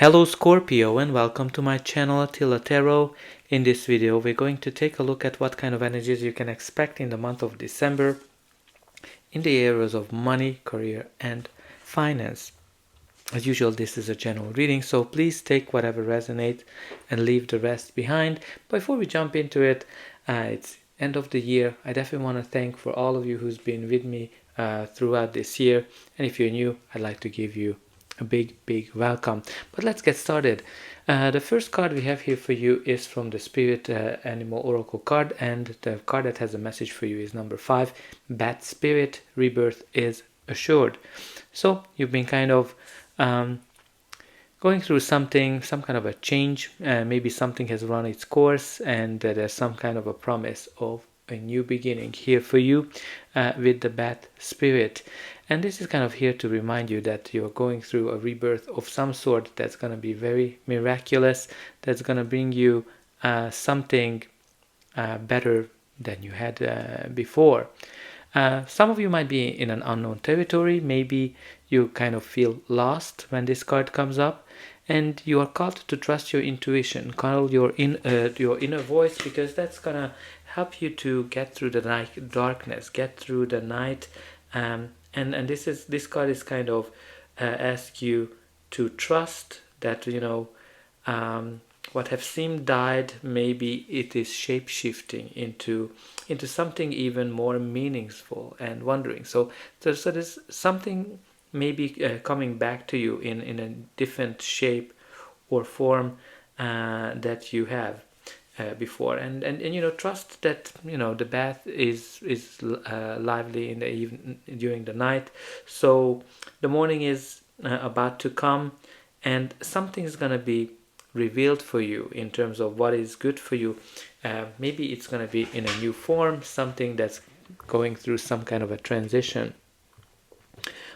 Hello Scorpio and welcome to my channel Attila Tarot. In this video we're going to take a look at what kind of energies you can expect in the month of December in the areas of money, career and finance. As usual, this is a general reading, so please take whatever resonates and leave the rest behind. Before we jump into it, it's end of the year. I definitely want to thank for all of you who's been with me throughout this year, and if you're new, I'd like to give you a big welcome. But let's get started. The first card we have here for you is from the Spirit Animal Oracle card, and the card that has a message for you is number 5. Bad Spirit, rebirth is assured. So you've been kind of going through something, some kind of a change. Maybe something has run its course, and there's some kind of a promise of a new beginning here for you with the Bad Spirit. And this is kind of here to remind you that you're going through a rebirth of some sort that's going to be very miraculous, that's going to bring you something better than you had before. Some of you might be in an unknown territory. Maybe you kind of feel lost when this card comes up, and you are called to trust your intuition, call your inner voice, because that's gonna help you to get through the night darkness, get through the night. And this card is kind of ask you to trust that what have seemed died, maybe it is shape-shifting into something even more meaningful and wondering. So there's something maybe coming back to you in a different shape or form that you have before, and trust that the bath is lively in the evening, during the night. So the morning is about to come, and something is gonna be revealed for you in terms of what is good for you. Maybe it's going to be in a new form, something that's going through some kind of a transition.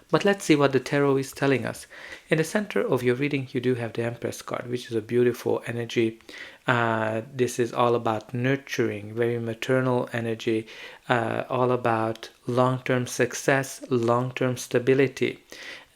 But let's see what the tarot is telling us. In the center of your reading, you do have the Empress card, which is a beautiful energy. This is all about nurturing, very maternal energy, all about long-term success, long-term stability.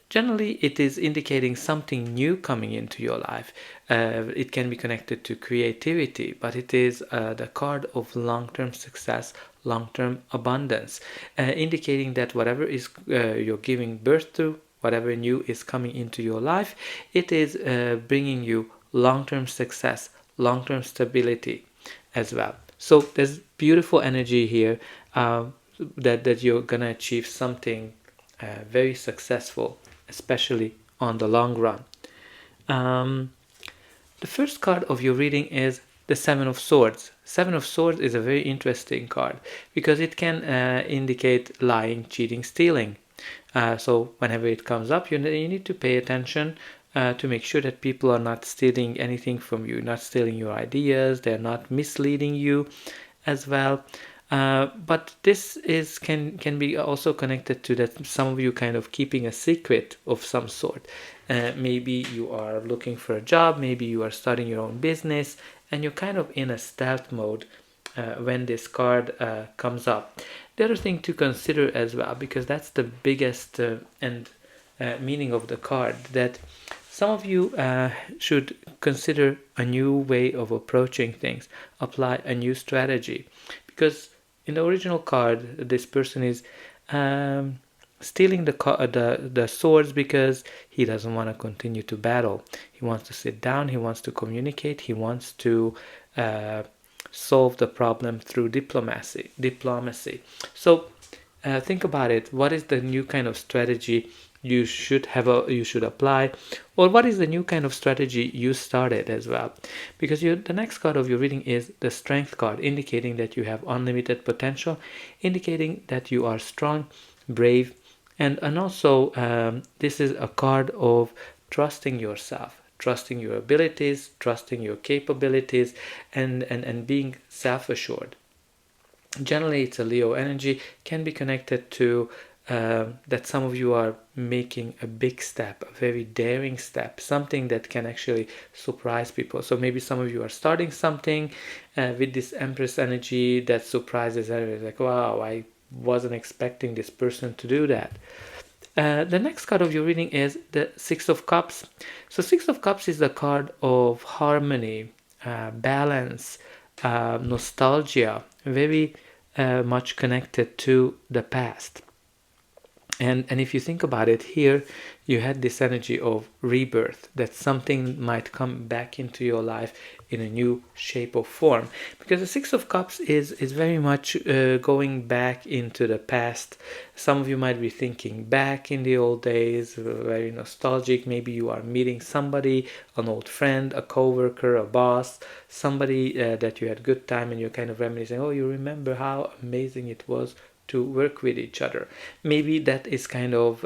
Generally, it is indicating something new coming into your life. It can be connected to creativity, but it is the card of long-term success, long-term abundance, indicating that whatever is you're giving birth to, whatever new is coming into your life, it is bringing you long-term success, long-term stability as well. So there's beautiful energy here that you're gonna achieve something very successful, especially on the long run. The first card of your reading is the Seven of Swords. Seven of Swords is a very interesting card because it can indicate lying, cheating, stealing. So whenever it comes up, you need to pay attention to make sure that people are not stealing anything from you, not stealing your ideas, they're not misleading you as well. But this can be also connected to that some of you kind of keeping a secret of some sort. Maybe you are looking for a job, maybe you are starting your own business, and you're kind of in a stealth mode when this card comes up. The other thing to consider as well, because that's the biggest meaning of the card, that some of you should consider a new way of approaching things, apply a new strategy, because in the original card, this person is stealing the swords because he doesn't want to continue to battle. He wants to sit down, he wants to communicate, he wants to solve the problem through diplomacy. So think about it. What is the new kind of strategy you should apply, or what is the new kind of strategy you started as well? Because the next card of your reading is the Strength card, indicating that you have unlimited potential, indicating that you are strong, brave, and also this is a card of trusting yourself, trusting your abilities, trusting your capabilities, and being self-assured. Generally, it's a Leo energy, can be connected to that some of you are making a big step, a very daring step, something that can actually surprise people. So maybe some of you are starting something with this Empress energy that surprises everybody, like, wow, I wasn't expecting this person to do that. The next card of your reading is the Six of Cups. So Six of Cups is the card of harmony, balance, nostalgia, very much connected to the past. And if you think about it, here you had this energy of rebirth, that something might come back into your life in a new shape or form. Because the Six of Cups is very much going back into the past. Some of you might be thinking back in the old days, very nostalgic. Maybe you are meeting somebody, an old friend, a co-worker, a boss, somebody that you had good time, and you're kind of reminiscing, oh, you remember how amazing it was to work with each other. Maybe that is kind of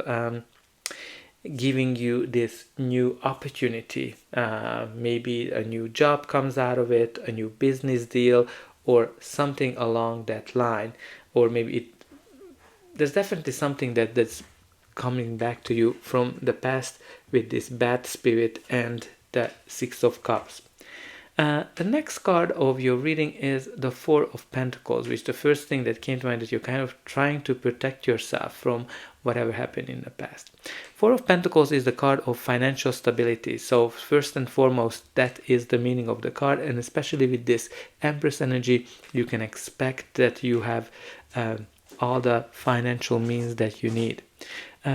giving you this new opportunity. Maybe a new job comes out of it, a new business deal, or something along that line. Or maybe there's definitely something that's coming back to you from the past with this bad spirit and the Six of Cups. The next card of your reading is the Four of Pentacles, which the first thing that came to mind is you're kind of trying to protect yourself from whatever happened in the past. Four of Pentacles is the card of financial stability. So first and foremost, that is the meaning of the card. And especially with this Empress energy, you can expect that you have all the financial means that you need.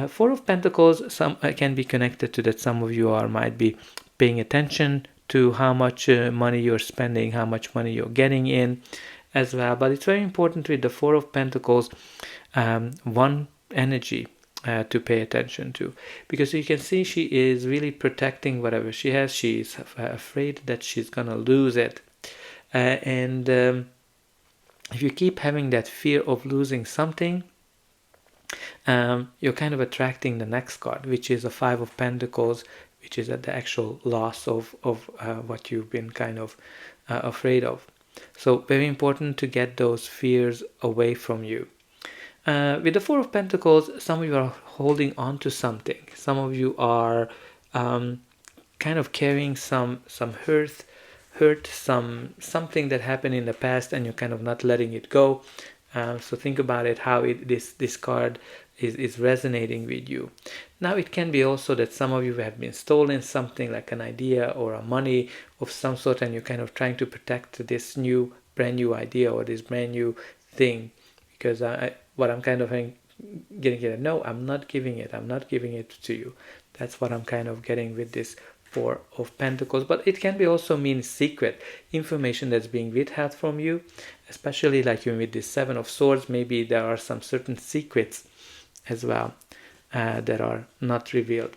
Four of Pentacles can be connected to that some of you might be paying attention to how much money you're spending, how much money you're getting in as well. But it's very important with the Four of Pentacles, one energy to pay attention to. Because you can see she is really protecting whatever she has. She's afraid that she's going to lose it. And if you keep having that fear of losing something, you're kind of attracting the next card, which is a Five of Pentacles, which is at the actual loss of what you've been kind of afraid of. So very important to get those fears away from you. With the Four of Pentacles, some of you are holding on to something. Some of you are kind of carrying some hurt, something that happened in the past, and you're kind of not letting it go. So think about it, how this card is resonating with you. Now it can be also that some of you have been stolen something, like an idea or a money of some sort, and you're kind of trying to protect this brand new idea or this brand new thing. Because what I'm kind of getting at, no, I'm not giving it to you. That's what I'm kind of getting with this Four of Pentacles. But it can be also mean secret information that's being withheld from you, especially like you with this Seven of Swords. Maybe there are some certain secrets as well that are not revealed.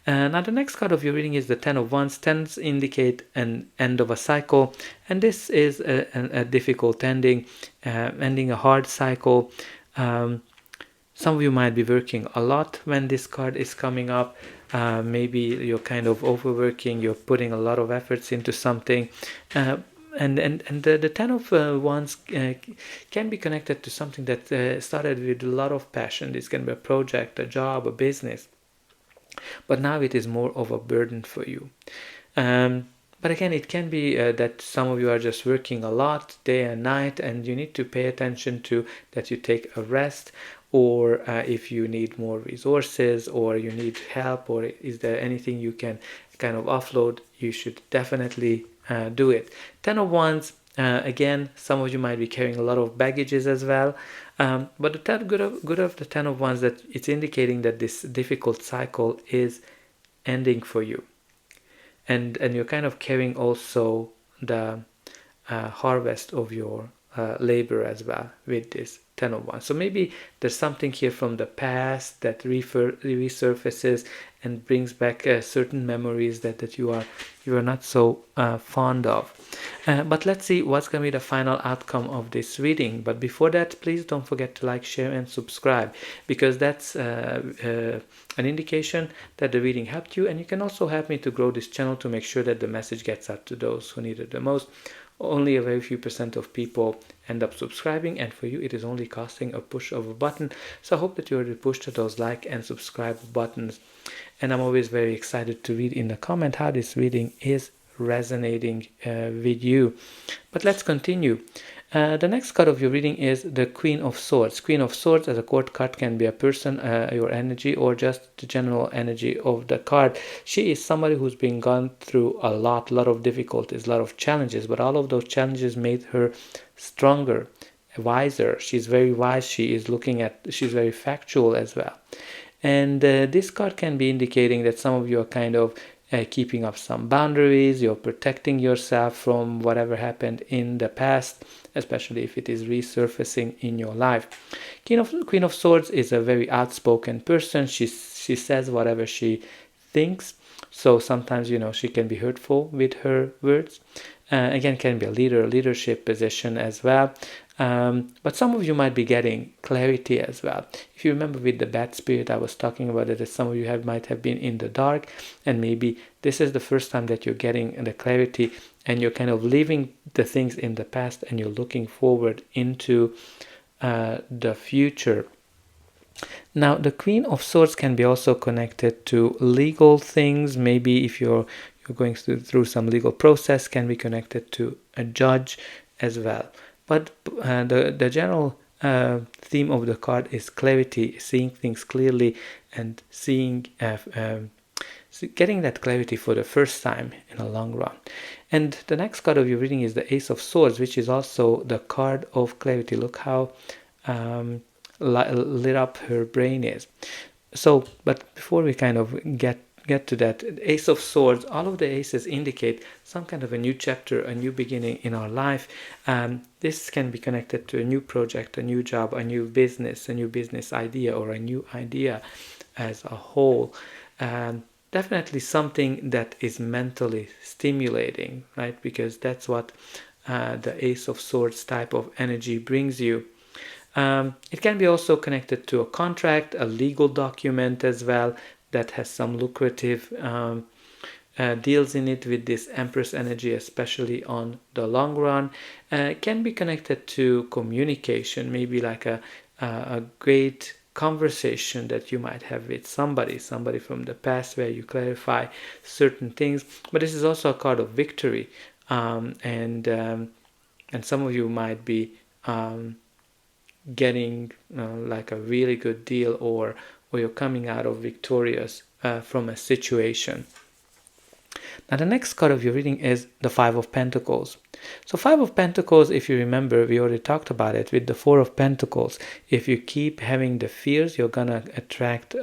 Now the next card of your reading is the Ten of Wands. Tens indicate an end of a cycle, and this is a difficult ending, ending a hard cycle. Some of you might be working a lot when this card is coming up. Maybe you're kind of overworking, you're putting a lot of efforts into something. And the Ten of Wands can be connected to something that started with a lot of passion. This can be a project, a job, a business. But now it is more of a burden for you. But again, it can be that some of you are just working a lot day and night, and you need to pay attention to that you take a rest, or if you need more resources, or you need help, or is there anything you can kind of offload, you should definitely do it. Ten of Wands, again, some of you might be carrying a lot of baggages as well, but the good of the Ten of Wands, that it's indicating that this difficult cycle is ending for you, and you're kind of carrying also the harvest of your labor as well with this Ten of Wands. So maybe there's something here from the past that resurfaces and brings back certain memories that you are not so fond of. But let's see what's going to be the final outcome of this reading. But before that, please don't forget to like, share, and subscribe, because that's an indication that the reading helped you, and you can also help me to grow this channel to make sure that the message gets out to those who need it the most. Only a very few % of people end up subscribing, and for you it is only costing a push of a button. So I hope that you already pushed those like and subscribe buttons, and I'm always very excited to read in the comment how this reading is resonating with you. But let's continue. The next card of your reading is the Queen of Swords. Queen of Swords as a court card can be a person, your energy, or just the general energy of the card. She is somebody who's been gone through a lot of difficulties, a lot of challenges, but all of those challenges made her stronger, wiser. She's very wise. She's very factual as well. And this card can be indicating that some of you are kind of keeping up some boundaries, you're protecting yourself from whatever happened in the past, especially if it is resurfacing in your life. Queen of Swords is a very outspoken person. She says whatever she thinks, so sometimes, she can be hurtful with her words. Again, can be a leadership position as well. But some of you might be getting clarity as well. If you remember with the Bat Spirit, I was talking about it, that some of you might have been in the dark, and maybe this is the first time that you're getting the clarity, and you're kind of leaving the things in the past and you're looking forward into the future. Now, the Queen of Swords can be also connected to legal things. Maybe if you're going through some legal process, can be connected to a judge as well. But the general theme of the card is clarity, seeing things clearly, and getting that clarity for the first time in a long run. And the next card of your reading is the Ace of Swords, which is also the card of clarity. Look how lit up her brain is. So, but before we kind of get to that, Ace of Swords, all of the aces indicate some kind of a new chapter, a new beginning in our life. This can be connected to a new project, a new job, a new business idea, or a new idea as a whole. Definitely something that is mentally stimulating, right? Because that's what the Ace of Swords type of energy brings you. It can be also connected to a contract, a legal document as well, that has some lucrative deals in it with this Empress energy, especially on the long run. Can be connected to communication, maybe like a great conversation that you might have with somebody from the past, where you clarify certain things. But this is also a card of victory, and some of you might be getting like a really good deal, or you're coming out of victorious from a situation. Now, the next card of your reading is the Five of Pentacles. So Five of Pentacles, if you remember, we already talked about it with the Four of Pentacles. If you keep having the fears, you're gonna attract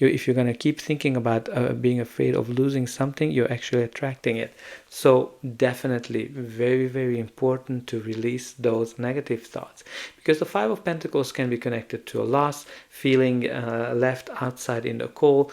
if you're going to keep thinking about being afraid of losing something, you're actually attracting it. So definitely very, very important to release those negative thoughts, because the Five of Pentacles can be connected to a loss, feeling left outside in the cold,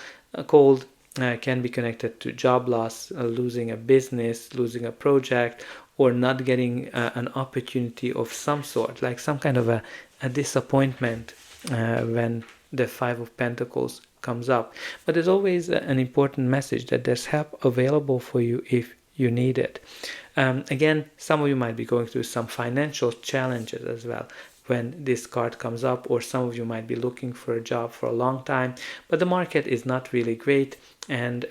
can be connected to job loss, losing a business, losing a project, or not getting an opportunity of some sort, like some kind of a disappointment when the Five of Pentacles comes up. But there's always an important message that there's help available for you if you need it. Again, some of you might be going through some financial challenges as well when this card comes up, or some of you might be looking for a job for a long time, but the market is not really great, and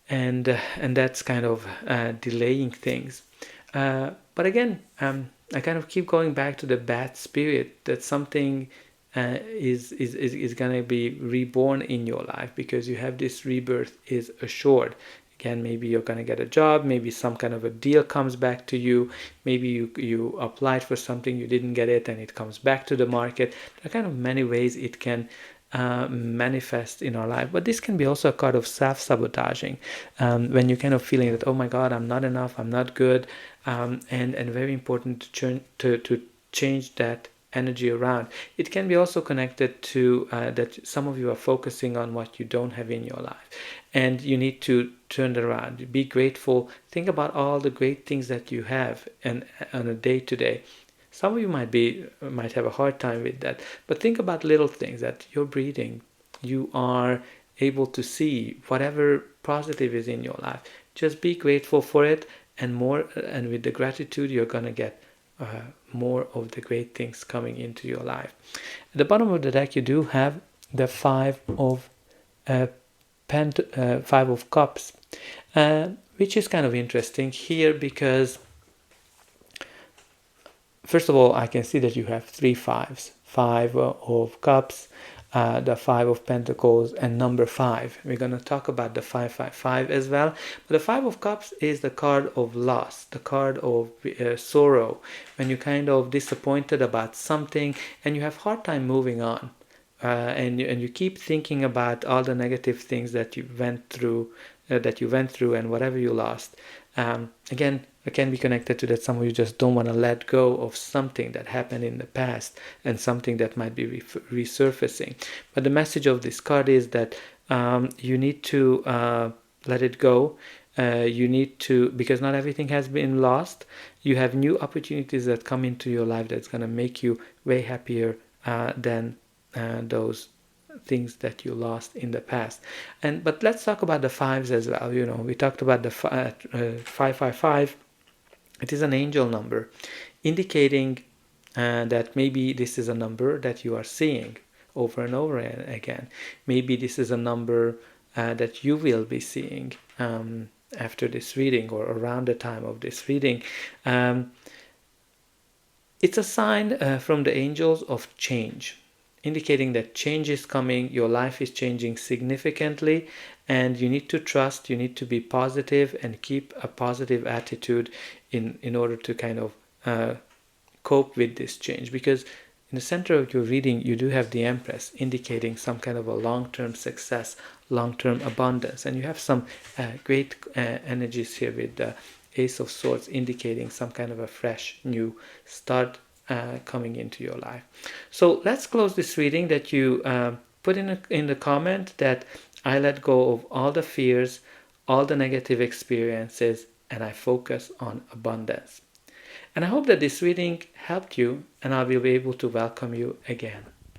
that's kind of delaying things. But again, I kind of keep going back to the Bat Spirit, that something is going to be reborn in your life, because you have this rebirth is assured. Again, maybe you're going to get a job, maybe some kind of a deal comes back to you, maybe you applied for something, you didn't get it, and it comes back to the market. There are kind of many ways it can manifest in our life. But this can be also a card of self-sabotaging, when you're kind of feeling that, oh my God, I'm not enough, I'm not good, and very important to change that energy around. It can be also connected to that some of you are focusing on what you don't have in your life, and you need to turn it around. Be grateful. Think about all the great things that you have, and on a day-to-day. Some of you might have a hard time with that, but think about little things, that you're breathing, you are able to see whatever positive is in your life. Just be grateful for it, and with the gratitude, you're gonna get more of the great things coming into your life. At the bottom of the deck, you do have the Five of Cups, which is kind of interesting here, because first of all, I can see that you have 3 fives. 5 of Cups, the 5 of Pentacles, and number 5. We're going to talk about the 555 as well. But the 5 of Cups is the card of loss, the card of sorrow, when you're kind of disappointed about something and you have hard time moving on. And you keep thinking about all the negative things that you went through, and whatever you lost. Again, it can be connected to that some of you just don't want to let go of something that happened in the past and something that might be resurfacing. But the message of this card is that you need to let it go. You need to, because not everything has been lost. You have new opportunities that come into your life that's going to make you way happier than those things that you lost in the past. But let's talk about the fives as well. We talked about the 555. It is an angel number, indicating that maybe this is a number that you are seeing over and over again. Maybe this is a number that you will be seeing after this reading or around the time of this reading. It's a sign from the angels of change, indicating that change is coming, your life is changing significantly, and you need to trust, you need to be positive and keep a positive attitude in order to kind of cope with this change. Because in the center of your reading, you do have the Empress, indicating some kind of a long-term success, long-term abundance. And you have some great energies here with the Ace of Swords, indicating some kind of a fresh, new start coming into your life. So let's close this reading that you put in the comment that I let go of all the fears, all the negative experiences, and I focus on abundance. And I hope that this reading helped you, and I will be able to welcome you again.